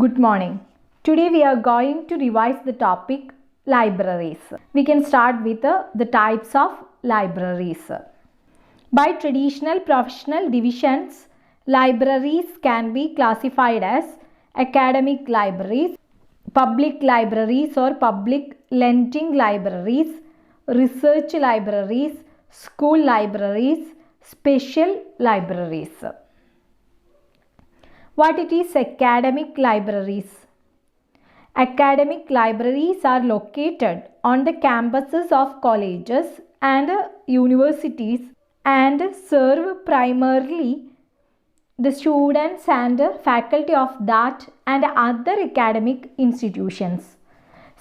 Good morning. Today we are going to revise the topic libraries. We can start with the types of libraries. By traditional professional divisions, libraries can be classified as academic libraries, public libraries or public lending libraries, research libraries, school libraries, special libraries. What it is academic libraries? Academic libraries are located on the campuses of colleges and universities and serve primarily the students and faculty of that and other academic institutions.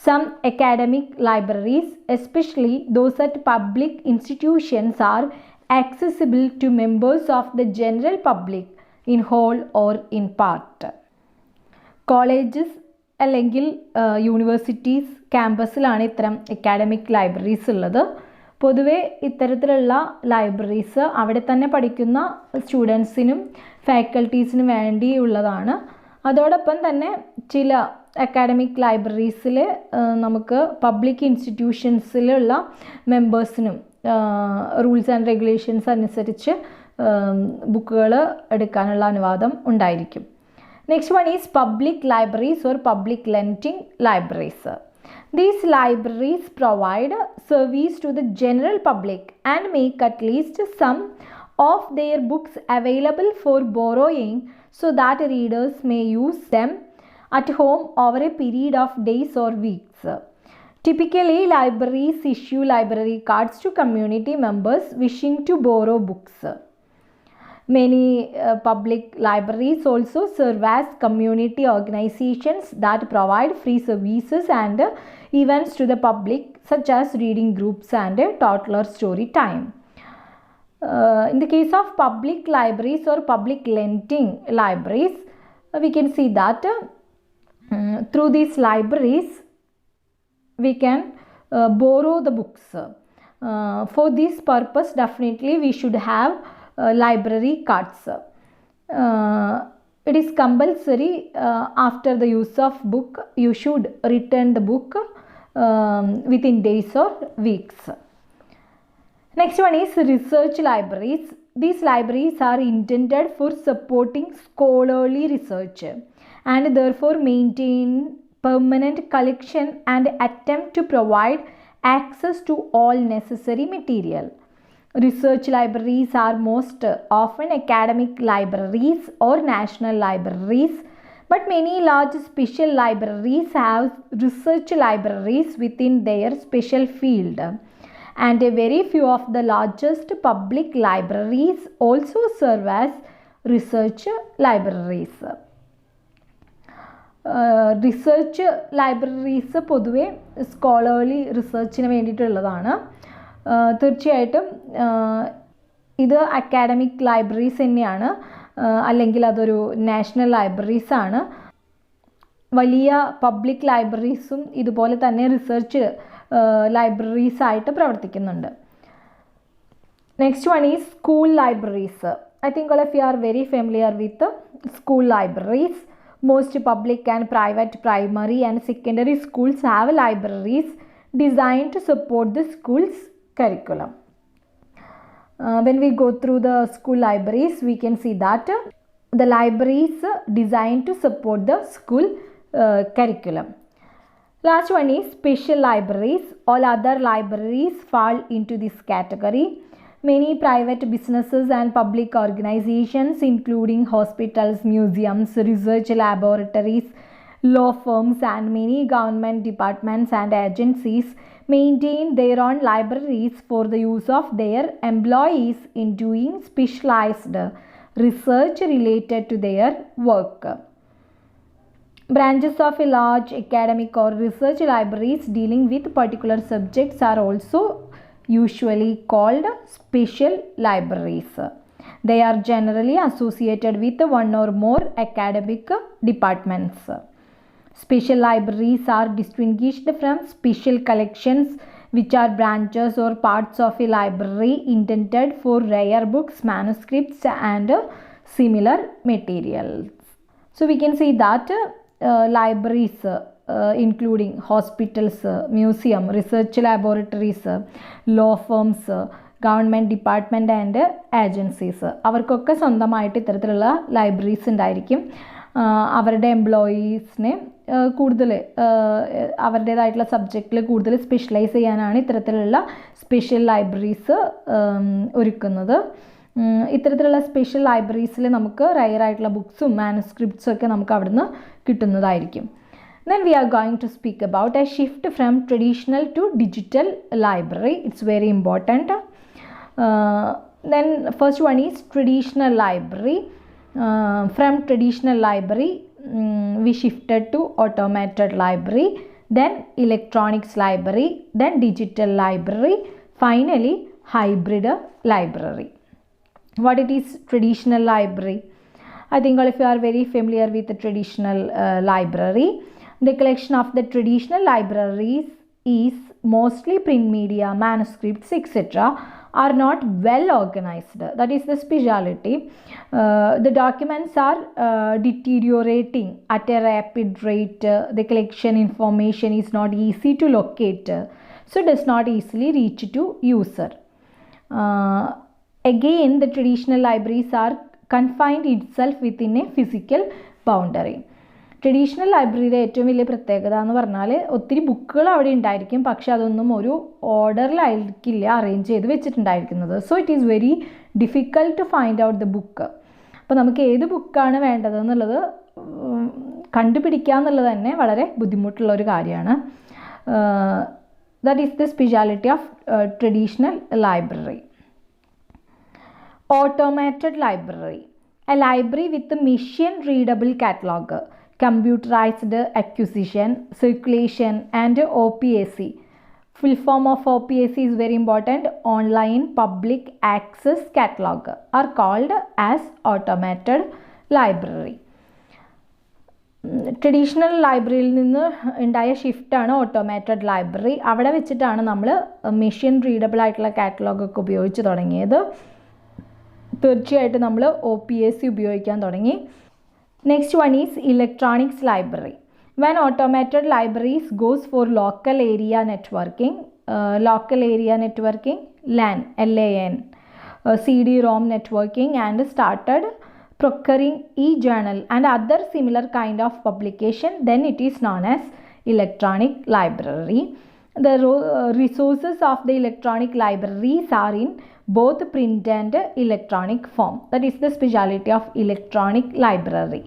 Some academic libraries, especially those at public institutions, are accessible to members of the general public in whole or in part. Colleges അല്ലെങ്കിൽ universities ക്യാമ്പസിലാണ് ഇത്തരം academic libraries ഉള്ളത്. പൊതുവെ ഇത്തരത്തിലുള്ള libraries അവിടെ തന്നെ പഠിക്കുന്ന സ്റ്റുഡൻസിനും ഫാക്കൽറ്റീസിനും വേണ്ടിയുള്ളതാണ്. അതോടൊപ്പം തന്നെ ചില അക്കാഡമിക് ലൈബ്രറീസിൽ നമുക്ക് പബ്ലിക് ഇൻസ്റ്റിറ്റ്യൂഷൻസിലുള്ള മെമ്പേഴ്സിനും റൂൾസ് ആൻഡ് റെഗുലേഷൻസ് അനുസരിച്ച് ബുക്കുകൾ എടുക്കാനുള്ള അനുവാദം ഉണ്ടായിരിക്കും. Next one is public libraries or public lending libraries. These libraries provide service to the general public and make at least some of their books available for borrowing so that readers may use them at home over a period of days or weeks. Typically, libraries issue library cards to community members wishing to borrow books. Many public libraries also serve as community organizations that provide free services and events to the public, such as reading groups and toddler story time. In the case of public libraries or public lending libraries, we can see that through these libraries we can borrow the books. For this purpose, definitely we should have library cards. It is compulsory after the use of book you should return the book within days or weeks. Next one is research libraries. These libraries are intended for supporting scholarly research and therefore maintain permanent collection and attempt to provide access to all necessary material. Research libraries are most often academic libraries or national libraries, but many large special libraries have research libraries within their special field, and a very few of the largest public libraries also serve as research libraries. Research libraries പൊതുവെ scholarly റിസർച്ചിന് വേണ്ടിയിട്ടുള്ളതാണ്. തീർച്ചയായിട്ടും ഇത് academic libraries തന്നെയാണ്, അല്ലെങ്കിൽ അതൊരു national libraries ആണ്. വലിയ public ലൈബ്രറീസും ഇതുപോലെ തന്നെ റിസർച്ച് ലൈബ്രറീസ് ആയിട്ട് പ്രവർത്തിക്കുന്നുണ്ട്. Next one is school libraries. I think all of you are very familiar with the school libraries. Most public and private primary and secondary schools have libraries designed to support the school's curriculum. When we go through the school libraries, we can see that the libraries designed to support the school curriculum. Last one is special libraries. All other libraries fall into this category. Many private businesses and public organizations, including hospitals, museums, research laboratories, law firms, and many government departments and agencies maintain their own libraries for the use of their employees in doing specialized research related to their work. Branches of a large academic or research libraries dealing with particular subjects are also usually called special libraries. They are generally associated with one or more academic departments. Special libraries are distinguished from special collections, which are branches or parts of a library intended for rare books, manuscripts, and similar materials. So we can see that libraries including hospitals, museum, research laboratories, law firms, government department and agencies അവർക്കൊക്കെ സ്വന്തമായിട്ട് ഇത്തരത്തിലുള്ള libraries ഉണ്ടായിരിക്കും. അവരുടെ എംപ്ലോയീസിനെ കൂടുതൽ അവരുടേതായിട്ടുള്ള സബ്ജക്റ്റിൽ കൂടുതൽ specialise ചെയ്യാനാണ് ഇത്തരത്തിലുള്ള സ്പെഷ്യൽ ലൈബ്രറീസ് ഒരുക്കുന്നത്. ഇത്തരത്തിലുള്ള സ്പെഷ്യൽ ലൈബ്രറീസിൽ നമുക്ക് റയർ ആയിട്ടുള്ള ബുക്സും മാനുസ്ക്രിപ്റ്റ്സും ഒക്കെ നമുക്ക് അവിടുന്ന് കിട്ടുന്നതായിരിക്കും. Then we are going to speak about a shift from traditional to digital library. It's very important. Then first one is traditional library. From traditional library we shifted to automated library, then electronics library, then digital library, finally hybrid library. What it is traditional library? I think all of you are very familiar with the traditional library. The collection of the traditional libraries is mostly print media, manuscripts, etc. are not well organized. That is the speciality. The documents are deteriorating at a rapid rate. The collection information is not easy to locate, so does not easily reach to user. Again, the traditional libraries are confined itself within a physical boundary. Traditional ലൈബ്രറിയുടെ ഏറ്റവും വലിയ പ്രത്യേകത എന്ന് പറഞ്ഞാൽ ഒത്തിരി ബുക്കുകൾ അവിടെ ഉണ്ടായിരിക്കും, പക്ഷെ അതൊന്നും ഒരു ഓർഡറിലായിരിക്കില്ല അറേഞ്ച് ചെയ്ത് വെച്ചിട്ടുണ്ടായിരിക്കുന്നത്. So it is very difficult to find out the book. അപ്പോൾ നമുക്ക് ഏത് ബുക്കാണ് വേണ്ടതെന്നുള്ളത് കണ്ടുപിടിക്കുക എന്നുള്ളത് തന്നെ വളരെ ബുദ്ധിമുട്ടുള്ള ഒരു കാര്യമാണ്. That is the speciality of traditional library. Automated library, A library with machine readable catalogue, computerized acquisition, circulation and OPAC. Full form of OPAC is very important. Online public access catalog are called as automated library. Traditional ലൈബ്രറിയിൽ നിന്ന് ഉണ്ടായ ഷിഫ്റ്റാണ് automated library. അവിടെ വെച്ചിട്ടാണ് നമ്മൾ machine readable ആയിട്ടുള്ള കാറ്റലോഗൊക്കെ ഉപയോഗിച്ച് തുടങ്ങിയത്. തീർച്ചയായിട്ടും നമ്മൾ OPAC ഉപയോഗിക്കാൻ തുടങ്ങി. Next one is electronics library. When automated libraries goes for local area networking, LAN, CD-ROM networking and started procuring e-journal and other similar kind of publication, then it is known as electronic library. The resources of the electronic libraries are in both print and electronic form. That is the speciality of electronic library.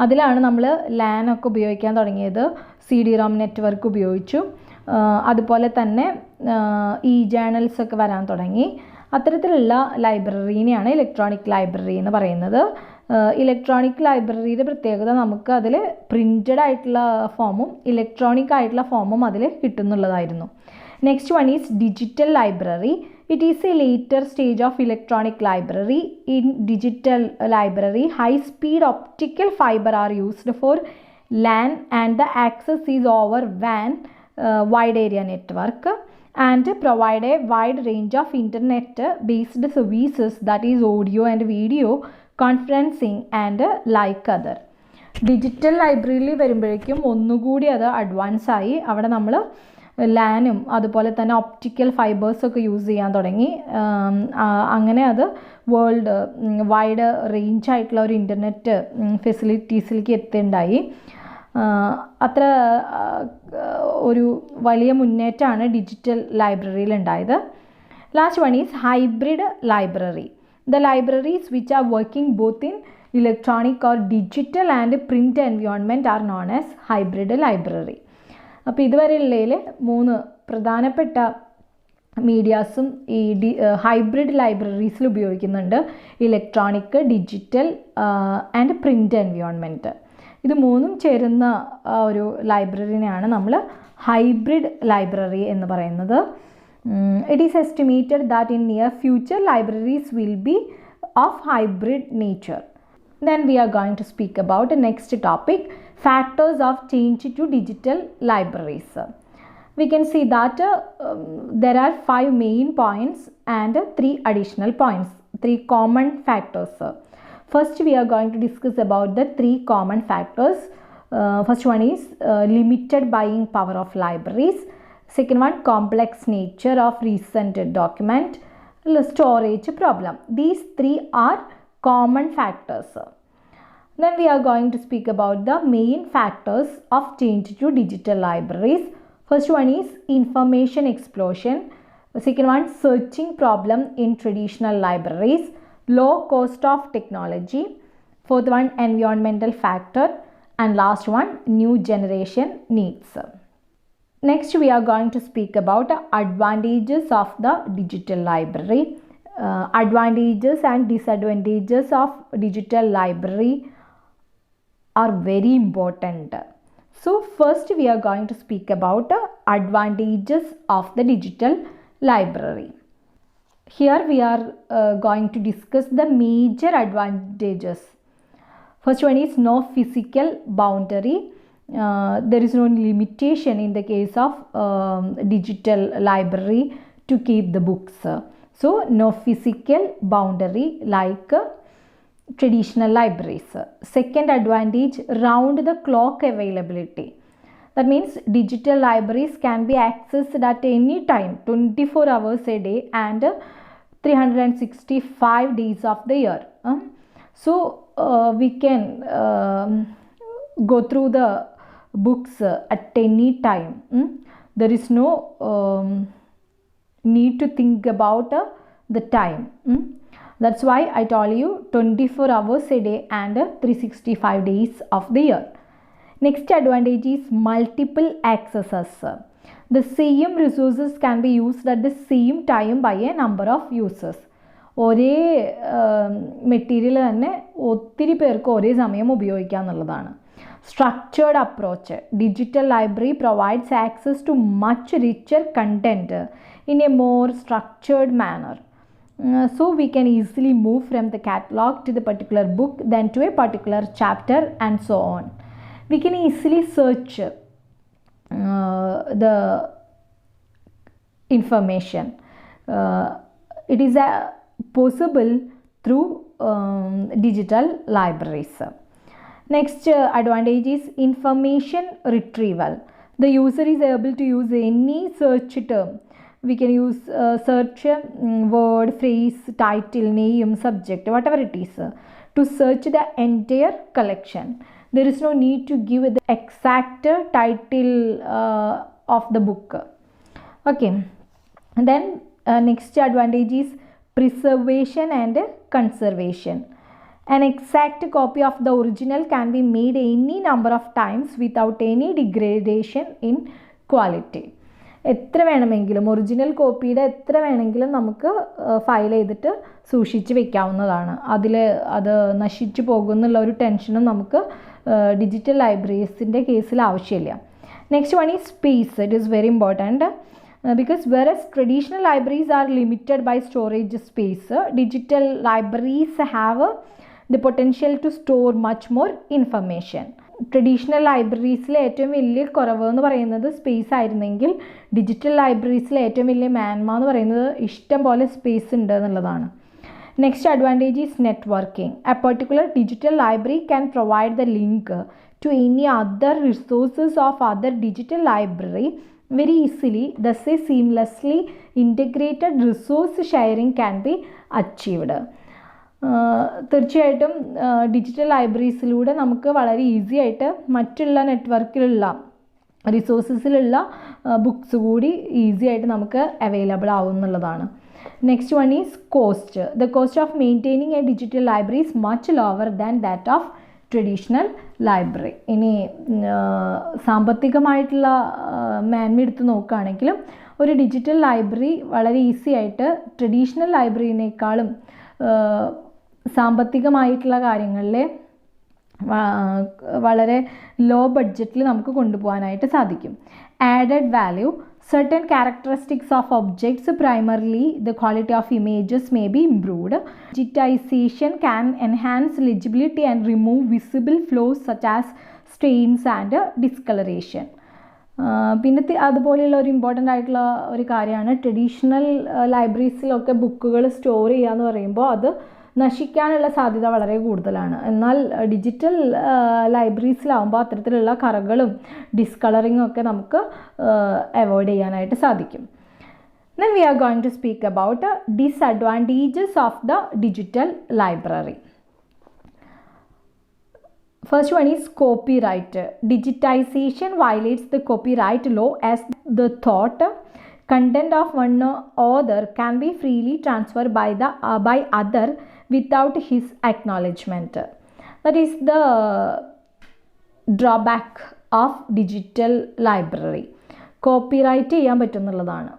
അതിലാണ് നമ്മൾ LAN ഒക്കെ ഉപയോഗിക്കാൻ തുടങ്ങിയത്. CD-ROM network ഉപയോഗിച്ചു. അതുപോലെ തന്നെ journals ഒക്കെ വരാൻ തുടങ്ങി. അത്തരത്തിലുള്ള ലൈബ്രറീനെയാണ് ഇലക്ട്രോണിക് ലൈബ്രറി എന്ന് പറയുന്നത്. ഇലക്ട്രോണിക് ലൈബ്രറിയുടെ പ്രത്യേകത നമുക്ക് അതിൽ പ്രിൻറ്റഡ് ആയിട്ടുള്ള ഫോമും ഇലക്ട്രോണിക് ആയിട്ടുള്ള ഫോമും അതിൽ കിട്ടുന്നുള്ളതായിരുന്നു. Next one is digital library. It is a later stage of electronic library. In digital library, high-speed optical fiber are used for LAN and the access is over WAN, wide area network, and provide a wide range of internet-based services, that is audio and video, conferencing and like other. Digital ലൈബ്രറിയിൽ വരുമ്പോഴേക്കും ഒന്നുകൂടി അത് advance ആയി. അവിടെ നമ്മൾ ലാനും അതുപോലെ തന്നെ optical ഫൈബേഴ്സൊക്കെ use ചെയ്യാൻ തുടങ്ങി. അങ്ങനെ അത് വേൾഡ് വൈഡ് റേഞ്ച് ആയിട്ടുള്ള ഒരു ഇൻ്റർനെറ്റ് ഫെസിലിറ്റീസിലേക്ക് എത്തുണ്ടായി. അത്ര ഒരു വലിയ മുന്നേറ്റമാണ് ഡിജിറ്റൽ ലൈബ്രറിയിൽ ഉണ്ടായത്. Last one is hybrid library. The libraries which are working both in electronic or digital and print environment are known as hybrid library. അപ്പോൾ ഇതുവരെയുള്ളതിൽ 3 പ്രധാനപ്പെട്ട മീഡിയാസും ഈ ഹൈബ്രിഡ് ലൈബ്രറീസിൽ ഉപയോഗിക്കുന്നുണ്ട്. Electronic, digital and print environment. ഇത് 3ഉം ചേരുന്ന ഒരു ലൈബ്രറിനെയാണ് നമ്മൾ ഹൈബ്രിഡ് ലൈബ്രറി എന്ന് പറയുന്നത്. It is estimated that in near future libraries will be of hybrid nature. Then we are going to speak about the next topic, factors of change to digital libraries. We can see that there are 5 main points and 3 additional points, 3 common factors. First, we are going to discuss about the three common factors. First one is limited buying power of libraries. Second one, complex nature of recent document. Storage problem. These three are common factors. Then we are going to speak about the main factors of change to digital libraries. First one is information explosion. The second one, searching problem in traditional libraries. Low cost of technology. Fourth one, environmental factor. And last one, new generation needs. Next, we are going to speak about the advantages of the digital library. Advantages and disadvantages of digital library are very important. So first, we are going to speak about the advantages of the digital library. Here we are going to discuss the major advantages. First one is no physical boundary. There is no limitation in the case of digital library to keep the books. So no physical boundary like traditional libraries. Second advantage, round the clock availability. That means digital libraries can be accessed at any time, 24 hours a day and 365 days of the year. So we can go through the books at any time. There is no need to think about the time. That's why I told you 24 hours a day and 365 days of the year. Next advantage is multiple accesses. The same resources can be used at the same time by a number of users. ഒരേ material തന്നെ ഒത്തിരി പേർക്ക് ഒരേ സമയം ഉപയോഗിക്കാം എന്നുള്ളതാണ്. Structured approach. Digital library provides access to much richer content in a more structured manner. So we can easily move from the catalog to the particular book, then to a particular chapter and so on. We can easily search the information. It is possible through digital libraries. Next advantage is information retrieval. The user is able to use any search term. We can use search word, phrase, title, name, subject, whatever it is, to search the entire collection. There is no need to give the exact title of the book. Okay. And then next advantage is preservation and conservation. An exact copy of the original can be made any number of times without any degradation in quality. എത്ര വേണമെങ്കിലും original കോപ്പിയുടെ എത്ര വേണമെങ്കിലും നമുക്ക് file ചെയ്തിട്ട് സൂക്ഷിച്ച് വെക്കാവുന്നതാണ്. അത് നശിച്ചു പോകുന്നുള്ള ഒരു ടെൻഷനും നമുക്ക് ഡിജിറ്റൽ ലൈബ്രറീസിൻ്റെ കേസിൽ ആവശ്യമില്ല. Next one is space. It is very important because whereas traditional libraries are limited by storage space, digital libraries have the potential to store much more information. Traditional ലൈബ്രറീസിലെ ഏറ്റവും വലിയ കുറവ് എന്ന് പറയുന്നത് സ്പേസ് ആയിരുന്നെങ്കിൽ ഡിജിറ്റൽ ലൈബ്രറീസിലെ ഏറ്റവും വലിയ മാൻമ എന്ന് പറയുന്നത് ഇഷ്ടം പോലെ സ്പേസ് ഉണ്ട് എന്നുള്ളതാണ്. Next advantage is networking. A particular digital library can provide the link to any other resources of other digital library very easily. Thus a seamlessly integrated resource sharing can be achieved. തീർച്ചയായിട്ടും digital ലൈബ്രറീസിലൂടെ നമുക്ക് വളരെ easy ആയിട്ട് മറ്റുള്ള നെറ്റ്വർക്കിലുള്ള റിസോഴ്സസിലുള്ള books കൂടി easy ആയിട്ട് നമുക്ക് available ആവുന്നുള്ളതാണ്. Next one is cost. The cost of maintaining a digital library is much lower than that of traditional library. ഇനി സാമ്പത്തികമായിട്ടുള്ള മേന്മ എടുത്ത് നോക്കുകയാണെങ്കിലും ഒരു ഡിജിറ്റൽ ലൈബ്രറി വളരെ ഈസി ആയിട്ട് ട്രഡീഷണൽ ലൈബ്രറിനേക്കാളും സാമ്പത്തികമായിട്ടുള്ള കാര്യങ്ങളിൽ വളരെ ലോ ബഡ്ജറ്റിൽ നമുക്ക് കൊണ്ടുപോകാനായിട്ട് സാധിക്കും. Added value. Certain characteristics of objects, primarily the quality of images, may be improved. Digitization can enhance legibility and remove visible flaws such as stains and discoloration. പിന്നെ അതുപോലെയുള്ള ഒരു ഇമ്പോർട്ടൻ്റ് ആയിട്ടുള്ള ഒരു കാര്യമാണ് ട്രഡീഷണൽ ലൈബ്രറീസിലൊക്കെ ബുക്കുകൾ സ്റ്റോർ ചെയ്യുക എന്ന് പറയുമ്പോൾ അത് നശിക്കാനുള്ള സാധ്യത വളരെ കൂടുതലാണ്. എന്നാൽ ഡിജിറ്റൽ ലൈബ്രറീസിലാവുമ്പോൾ അത്തരത്തിലുള്ള കറകളും ഡിസ്കളറിങ്ങും ഒക്കെ നമുക്ക് അവോയ്ഡ് ചെയ്യാനായിട്ട് സാധിക്കും. Then we are going to speak about the disadvantages of the digital library. First one is copyright. Digitization violates the copyright law as the thought content of one author can be freely transferred by other without his acknowledgement. That is the drawback of digital library. Copyright ചെയ്യാൻ പറ്റുന്നുള്ളതാണ്.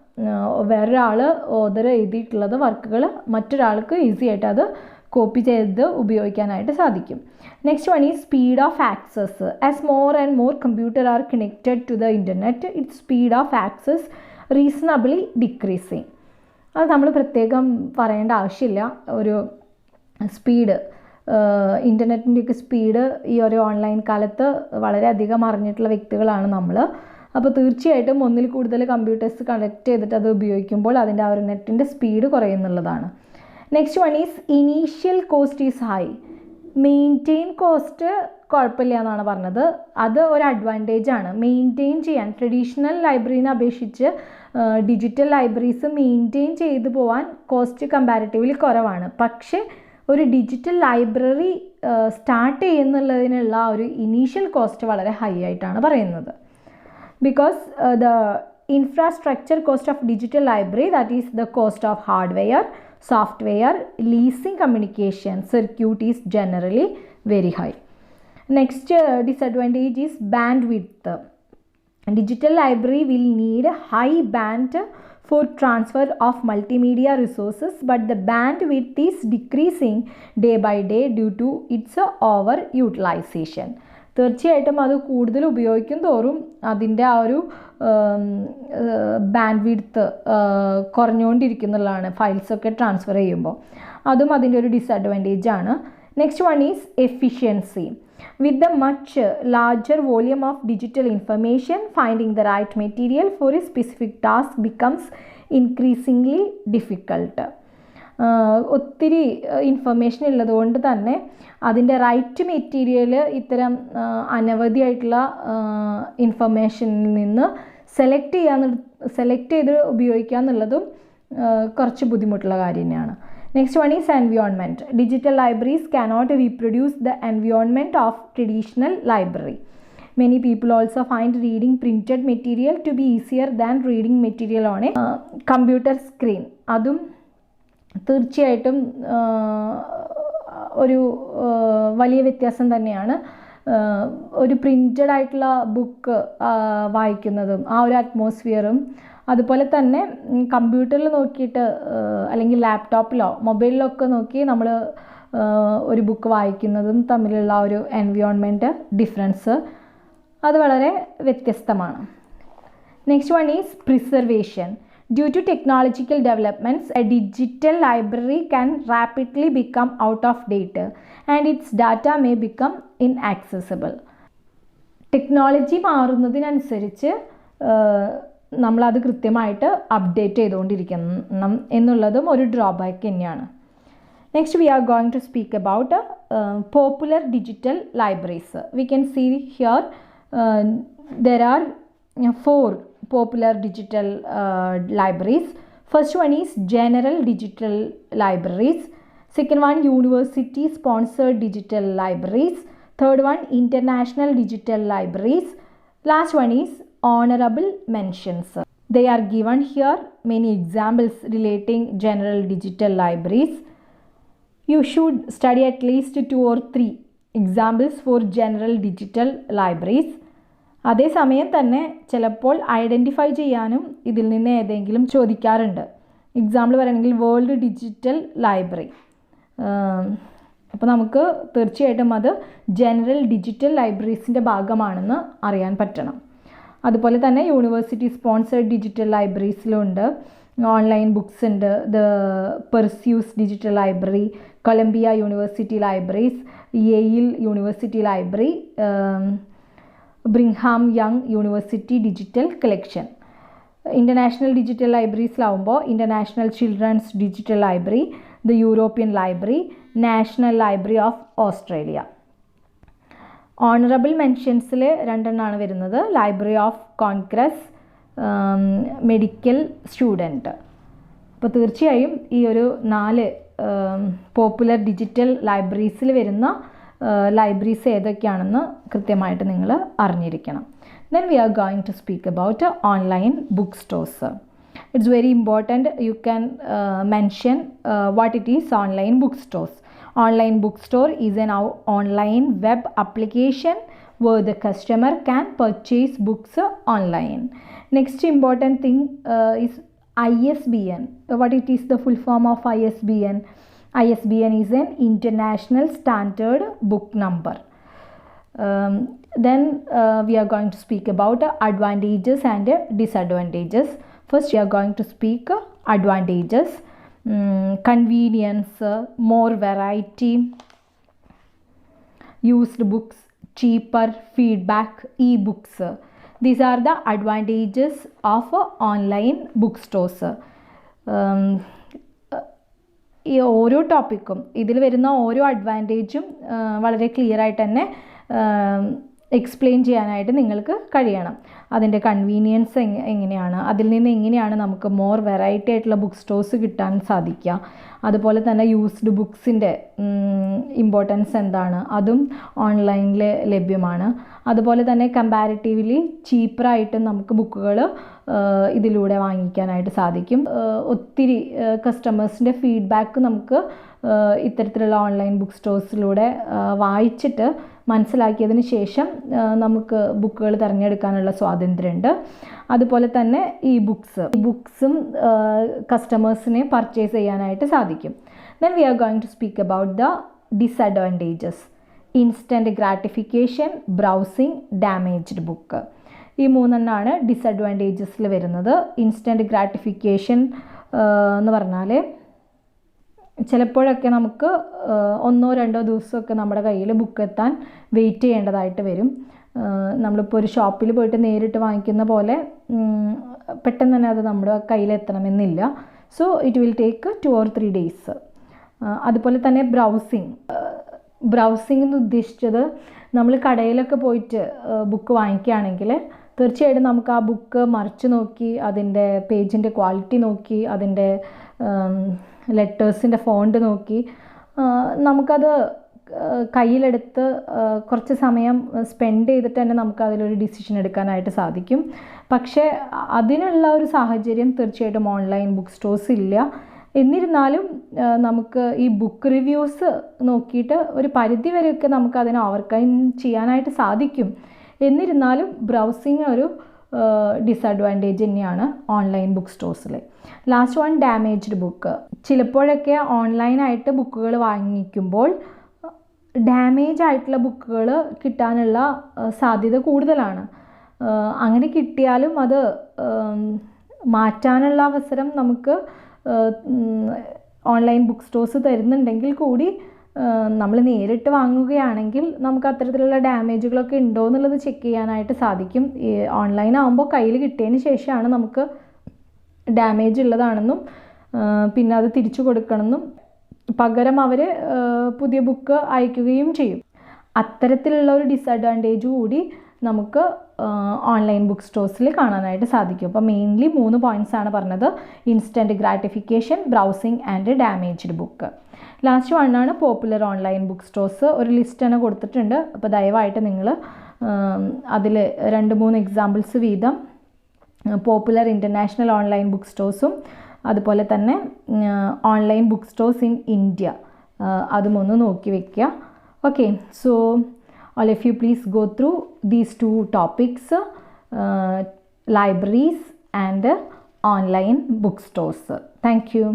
വേറൊരാൾ author എഴുതിയിട്ടുള്ളത് വർക്കുകൾ മറ്റൊരാൾക്ക് easy ആയിട്ട് അത് copy ചെയ്ത് ഉപയോഗിക്കാനായിട്ട് സാധിക്കും. Next one is speed of access. As more and more computer are connected to the internet, it speed of access reasonably decreasing. അത് നമ്മൾ പ്രത്യേകം പറയേണ്ട ആവശ്യമില്ല. ഒരു സ്പീഡ്, ഇൻ്റർനെറ്റിൻ്റെയൊക്കെ സ്പീഡ് ഈ ഒരു ഓൺലൈൻ കാലത്ത് വളരെയധികം അറിഞ്ഞിട്ടുള്ള വ്യക്തികളാണ് നമ്മൾ. അപ്പോൾ തീർച്ചയായിട്ടും ഒന്നിൽ കൂടുതൽ കമ്പ്യൂട്ടേഴ്സ് കണക്ട് ചെയ്തിട്ട് അത് ഉപയോഗിക്കുമ്പോൾ അതിൻ്റെ ആ ഒരു നെറ്റിൻ്റെ സ്പീഡ് കുറയുന്നുള്ളതാണ്. Next one is initial cost is high. Maintain cost കുഴപ്പമില്ല എന്നാണ് പറഞ്ഞത്. അത് ഒരു അഡ്വാൻറ്റേജ് ആണ്. മെയിൻറ്റെയിൻ ചെയ്യാൻ ട്രഡീഷണൽ ലൈബ്രറീനെ അപേക്ഷിച്ച് ഡിജിറ്റൽ ലൈബ്രറീസ് മെയിൻറ്റെയിൻ ചെയ്തു പോകാൻ കോസ്റ്റ് കമ്പാരിറ്റീവ്ലി കുറവാണ്. പക്ഷേ ഒരു ഡിജിറ്റൽ ലൈബ്രറി സ്റ്റാർട്ട് ചെയ്യുന്നുള്ളതിനുള്ള ഒരു ഇനീഷ്യൽ കോസ്റ്റ് വളരെ ഹൈ ആയിട്ടാണ് പറയുന്നത്. Because the infrastructure cost of digital library, that is the cost of hardware, software, leasing, communication circuit is generally very high. Next disadvantage is bandwidth. Digital library will need high bandwidth for transfer of multimedia resources, but the bandwidth is decreasing day by day due to its overutilization. തീർച്ചയായിട്ടും അത് കൂടുതൽ ഉപയോഗിക്കും തോറും അതിൻ്റെ ആ ഒരു bandwidth കുറഞ്ഞുകൊണ്ടിരിക്കുന്നുള്ളതാണ് ഫയൽസൊക്കെ ട്രാൻസ്ഫർ ചെയ്യുമ്പോൾ. അതും അതിൻ്റെ ഒരു ഡിസഡ്വാൻറ്റേജ് ആണ്. Next one is efficiency. With the much larger volume of digital information, finding the right material for a specific task becomes increasingly difficult. ഒത്തിരി ഇൻഫർമേഷൻ ഉള്ളതുകൊണ്ട് തന്നെ അതിൻ്റെ റൈറ്റ് മെറ്റീരിയൽ ഇത്തരം അനവധിയായിട്ടുള്ള ഇൻഫർമേഷനിൽ നിന്ന് സെലക്ട് ചെയ്ത് ഉപയോഗിക്കുക എന്നുള്ളതും കുറച്ച് ബുദ്ധിമുട്ടുള്ള കാര്യം തന്നെയാണ്. Next one is environment. Digital libraries cannot reproduce the environment of traditional library. Many people also find reading printed material to be easier than reading material on a computer screen. അതും തീർച്ചയായിട്ടും ഒരു വലിയ വ്യത്യാസം തന്നെയാണ്. ഒരു പ്രിൻറ്റഡ് ആയിട്ടുള്ള book വായിക്കുന്നതും ആ ഒരു അറ്റ്മോസ്ഫിയറും, അതുപോലെ തന്നെ കമ്പ്യൂട്ടറിൽ നോക്കിയിട്ട് അല്ലെങ്കിൽ ലാപ്ടോപ്പിലോ മൊബൈലിലോ ഒക്കെ നോക്കി നമ്മൾ ഒരു ബുക്ക് വായിക്കുന്നതും തമ്മിലുള്ള ഒരു എൻവിയോൺമെൻറ്റ് ഡിഫറൻസ് അത് വളരെ വ്യത്യസ്തമാണ്. Next one is preservation. Due to technological developments, a digital library can rapidly become out of date and its data may become inaccessible. Technology മാറുന്നതിനനുസരിച്ച് നമ്മളത് കൃത്യമായിട്ട് അപ്ഡേറ്റ് ചെയ്തുകൊണ്ടിരിക്കണം എന്നുള്ളതും ഒരു ഡ്രോബാക്ക് തന്നെയാണ്. Next we are going to speak about popular digital libraries. We can see here there are 4 popular digital libraries. First one is general digital libraries. Second one, university sponsored digital libraries. Third one, international digital libraries. Last one is honorable mentions. They are given here many examples relating general digital libraries. You should study at least 2 or 3 examples for general digital libraries. അതേസമയം തന്നെ ചിലപ്പോൾ identify ചെയ്യാനും ഇതിൽ നിന്ന് ഏതെങ്കിലും ചോദിക്കാറുണ്ട്. Example പറയുകയാണെങ്കിൽ world digital library. അപ്പോൾ നമുക്ക് തീർച്ചയായിട്ടും അത് ജനറൽ ഡിജിറ്റൽ ലൈബ്രറീസിൻ്റെ ഭാഗമാണെന്ന് അറിയാൻ പറ്റണം. അതുപോലെ തന്നെ യൂണിവേഴ്സിറ്റി സ്പോൺസേഡ് ഡിജിറ്റൽ ലൈബ്രറീസിലുണ്ട്. ഓൺലൈൻ ബുക്സ് ഉണ്ട്. The Perseus Digital Library, Columbia University Libraries, Yale University Library, Brigham Young University Digital Collection. International Digital ലൈബ്രറീസിലാവുമ്പോൾ International Children's Digital Library, the European Library, National Library of Australia. Honorable mentions-ൽ രണ്ടെണ്ണമാണ് വരുന്നത്, Library of Congress, medical student. അപ്പോൾ തീർച്ചയായും ഈ ഒരു 4 popular digital ലൈബ്രറീസിൽ വരുന്ന libraries ഏതൊക്കെയാണെന്ന് കൃത്യമായിട്ട് നിങ്ങൾ അറിഞ്ഞിരിക്കണം. Then we are going to speak about online bookstores. It's very important you can mention what it is online bookstores. Online bookstore is an online web application where the customer can purchase books online. Next important thing is ISBN. What it is the full form of ISBN? ISBN is an international standard book number. Then we are going to speak about advantages and disadvantages. First we are going to speak advantages. Convenience, more variety, used books, cheaper, feedback, e-books. These are the advantages of online bookstores. ഈ ഓരോ ടോപ്പിക്കും ഇതിൽ വരുന്ന ഓരോ അഡ്വാൻറ്റേജും വളരെ clear ആയിട്ട് തന്നെ explain ചെയ്യാനായിട്ട് നിങ്ങൾക്ക് കഴിയണം. അതിൻ്റെ കൺവീനിയൻസ് എങ്ങനെയാണ്, അതിൽ നിന്ന് എങ്ങനെയാണ് നമുക്ക് മോർ വെറൈറ്റി ആയിട്ടുള്ള ബുക്ക് സ്റ്റോഴ്സ് കിട്ടാൻ സാധിക്കുക, അതുപോലെ തന്നെ യൂസ്ഡ് ബുക്സിൻ്റെ ഇമ്പോർട്ടൻസ് എന്താണ്, അതും ഓൺലൈനിൽ ലഭ്യമാണ്. അതുപോലെ തന്നെ കമ്പാരിറ്റീവ്ലി ചീപ്പറായിട്ടും നമുക്ക് ബുക്കുകൾ ഇതിലൂടെ വാങ്ങിക്കാനായിട്ട് സാധിക്കും. ഒത്തിരി കസ്റ്റമേഴ്സിൻ്റെ ഫീഡ്ബാക്ക് നമുക്ക് ഇത്തരത്തിലുള്ള ഓൺലൈൻ ബുക്ക് സ്റ്റോഴ്സിലൂടെ വായിച്ചിട്ട് മനസ്സിലാക്കിയതിന് ശേഷം നമുക്ക് ബുക്കുകൾ തിരഞ്ഞെടുക്കാനുള്ള സ്വാതന്ത്ര്യമുണ്ട്. അതുപോലെ തന്നെ ഈ ബുക്സും കസ്റ്റമേഴ്സിനെ പർച്ചേസ് ചെയ്യാനായിട്ട് സാധിക്കും. Then we are going to speak about the disadvantages. Instant gratification, browsing, damaged book. ഈ 3 ഡിസഡ്വാൻറ്റേജസിൽ വരുന്നത്. ഇൻസ്റ്റൻറ്റ് ഗ്രാറ്റിഫിക്കേഷൻ എന്ന് പറഞ്ഞാൽ ചിലപ്പോഴൊക്കെ നമുക്ക് 1-2 ദിവസമൊക്കെ നമ്മുടെ കയ്യിൽ ബുക്ക് എത്താൻ വെയിറ്റ് ചെയ്യേണ്ടതായിട്ട് വരും. നമ്മളിപ്പോൾ ഒരു ഷോപ്പിൽ പോയിട്ട് നേരിട്ട് വാങ്ങിക്കുന്ന പോലെ പെട്ടെന്ന് തന്നെ അത് നമ്മുടെ കയ്യിലെത്തണമെന്നില്ല. So it will take 2 or 3 days. അതുപോലെ തന്നെ ബ്രൗസിംഗ് എന്ന് ഉദ്ദേശിച്ചത് നമ്മൾ കടയിലൊക്കെ പോയിട്ട് ബുക്ക് വാങ്ങിക്കുകയാണെങ്കിൽ തീർച്ചയായിട്ടും നമുക്ക് ആ ബുക്ക് മറിച്ച് നോക്കി അതിൻ്റെ പേജിൻ്റെ ക്വാളിറ്റി നോക്കി അതിൻ്റെ ലെറ്റേഴ്സിൻ്റെ ഫോണ്ട് നോക്കി നമുക്കത് കയ്യിലെടുത്ത് കുറച്ച് സമയം സ്പെൻഡ് ചെയ്തിട്ട് തന്നെ നമുക്ക് അതിലൊരു ഡിസിഷൻ എടുക്കാനായിട്ട് സാധിക്കും. പക്ഷേ അതിനുള്ള ഒരു സാഹചര്യം തീർച്ചയായിട്ടും ഓൺലൈൻ ബുക്ക് സ്റ്റോഴ്സ് ഇല്ല. എന്നിരുന്നാലും നമുക്ക് ഈ ബുക്ക് റിവ്യൂസ് നോക്കിയിട്ട് ഒരു പരിധി വരെയൊക്കെ നമുക്ക് അതിനെ ഓവർകം ചെയ്യാനായിട്ട് സാധിക്കും. എന്നിരുന്നാലും ബ്രൗസിങ് ഒരു ഡിസഡ്വാൻറ്റേജ് തന്നെയാണ് ഓൺലൈൻ ബുക്ക് സ്റ്റോഴ്സിൽ. Last one, damaged book. ചിലപ്പോഴൊക്കെ ഓൺലൈനായിട്ട് ബുക്കുകൾ വാങ്ങിക്കുമ്പോൾ ഡാമേജ് ആയിട്ടുള്ള ബുക്കുകൾ കിട്ടാനുള്ള സാധ്യത കൂടുതലാണ്. അങ്ങനെ കിട്ടിയാലും അത് മാറ്റാനുള്ള അവസരം നമുക്ക് ഓൺലൈൻ ബുക്ക് സ്റ്റോഴ്സ് തരുന്നുണ്ടെങ്കിൽ കൂടി നമ്മൾ നേരിട്ട് വാങ്ങുകയാണെങ്കിൽ നമുക്ക് അത്തരത്തിലുള്ള ഡാമേജുകളൊക്കെ ഉണ്ടോ എന്നുള്ളത് ചെക്ക് ചെയ്യാനായിട്ട് സാധിക്കും. ഓൺലൈൻ ആകുമ്പോൾ കയ്യിൽ കിട്ടിയതിന് ശേഷമാണ് നമുക്ക് ഡാമേജ് ഉള്ളതാണെന്നും പിന്നെ അത് തിരിച്ചു കൊടുക്കണമെന്നും പകരം അവർ പുതിയ ബുക്ക് അയക്കുകയും ചെയ്യും. അത്തരത്തിലുള്ള ഒരു ഡിസഡ്വാൻറ്റേജ് കൂടി നമുക്ക് ഓൺലൈൻ ബുക്ക് സ്റ്റോഴ്സിൽ കാണാനായിട്ട് സാധിക്കും. അപ്പോൾ മെയിൻലി 3 പോയിൻറ്റ്സ് ആണ് പറഞ്ഞത്: instant gratification, browsing and damaged book. Last വണ്ണാണ് പോപ്പുലർ ഓൺലൈൻ ബുക്ക് സ്റ്റോഴ്സ്. ഒരു ലിസ്റ്റ് തന്നെ കൊടുത്തിട്ടുണ്ട്. അപ്പോൾ ദയവായിട്ട് നിങ്ങൾ അതിൽ 2-3 എക്സാമ്പിൾസ് വീതം പോപ്പുലർ ഇൻ്റർനാഷണൽ ഓൺലൈൻ ബുക്ക് സ്റ്റോഴ്സും അതുപോലെ തന്നെ online book stores in India അതും ഒന്ന് നോക്കി വയ്ക്കുക. Okay, so all of you please go through these 2 topics, libraries and online bookstores. Thank you.